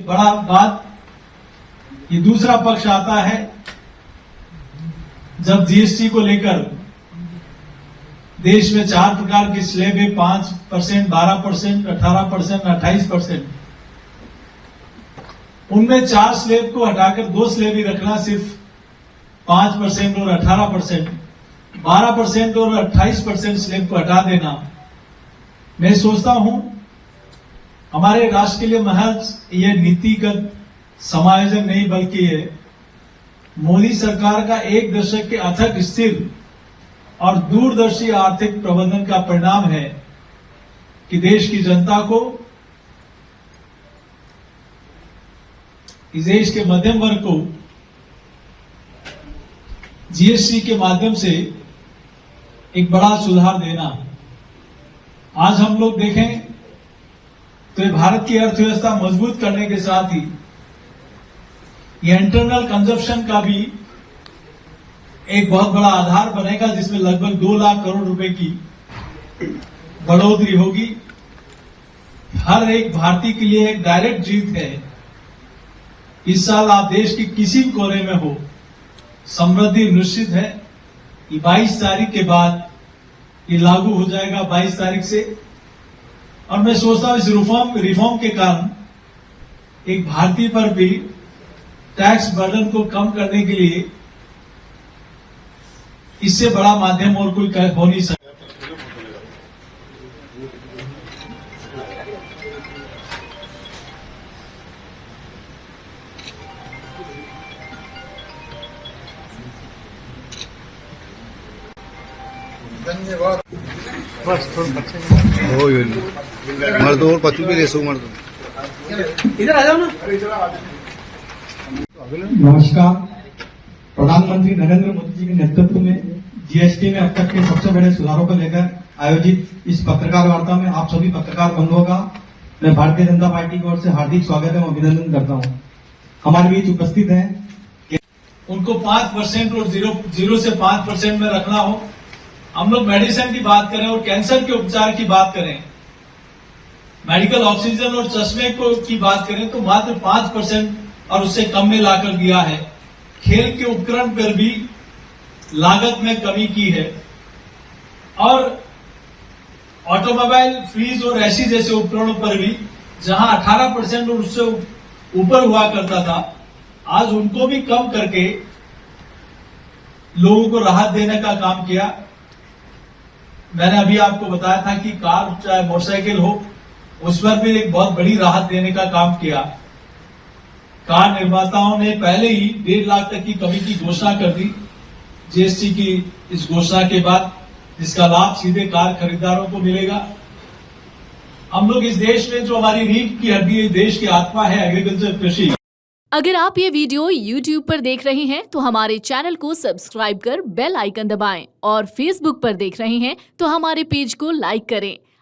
बड़ा बात ये दूसरा पक्ष आता है जब जीएसटी को लेकर देश में 4 प्रकार की स्लैब है, 5%, 12%, 18%, 28%। उनमें 4 स्लैब को हटाकर 2 स्लैब ही रखना, सिर्फ 5% और 18%, 12% और 28% स्लैब को हटा देना। मैं सोचता हूं हमारे राष्ट्र के लिए महज यह नीतिगत समायोजन नहीं बल्कि ये मोदी सरकार का 1 दशक के अथक स्थिर और दूरदर्शी आर्थिक प्रबंधन का परिणाम है कि देश की जनता को, इस देश के मध्यम वर्ग को जीएसटी के माध्यम से एक बड़ा सुधार देना। आज हम लोग देखें तो ये भारत की अर्थव्यवस्था मजबूत करने के साथ ही ये इंटरनल कंजप्शन का भी एक बहुत बड़ा आधार बनेगा, जिसमें लगभग 2 लाख करोड़ रुपए की बढ़ोतरी होगी। हर एक भारतीय के लिए एक डायरेक्ट जीत है। इस साल आप देश के किसी भी कोने में हो, समृद्धि निश्चित है। ये 22 तारीख के बाद ये लागू हो जाएगा, 22 तारीख से। और मैं सोचता हूं इस रिफॉर्म के कारण एक भारतीय पर भी टैक्स बर्डन को कम करने के लिए इससे बड़ा माध्यम और कोई हो नहीं सकता। धन्यवाद। बस हो मर दो और पचू भी रेसो मर दो। इधर आ जाओ ना। नमस्कार। प्रधानमंत्री नरेंद्र मोदी जी के नेतृत्व में जीएसटी में अब तक के सबसे बड़े सुधारों को लेकर आयोजित इस पत्रकार वार्ता में आप सभी पत्रकार बंधुओं का मैं भारतीय जनता पार्टी की ओर से हार्दिक स्वागत एवं अभिनंदन करता हूं। हमारे बीच उपस्थित हैं उनको 5% और 0 से 5% में रखना हो। हम लोग मेडिसिन की बात करें और कैंसर के उपचार की बात करें, मेडिकल ऑक्सीजन और चश्मे की बात करें तो मात्र 5% और उससे कम में लाकर दिया है। खेल के उपकरण पर भी लागत में कमी की है और ऑटोमोबाइल, फ्रीज और एसी जैसे उपकरणों पर भी जहां 18% और उससे ऊपर हुआ करता था, आज उनको भी कम करके लोगों को राहत देने का काम किया। मैंने अभी आपको बताया था कि कार चाहे मोटरसाइकिल हो, उस पर भी एक बहुत बड़ी राहत देने का काम किया। कार निर्माताओं ने पहले ही 1.5 लाख तक की कमी की घोषणा कर दी जीएसटी की इस घोषणा के बाद, जिसका लाभ सीधे कार खरीदारों को मिलेगा। हम लोग इस देश में जो हमारी रीढ़ की हड्डी है, देश की आत्मा है, एग्रीकल्चर, कृषि। अगर आप ये वीडियो YouTube पर देख रहे हैं तो हमारे चैनल को सब्सक्राइब कर बेल आइकन दबाएं और Facebook पर देख रहे हैं तो हमारे पेज को लाइक करें।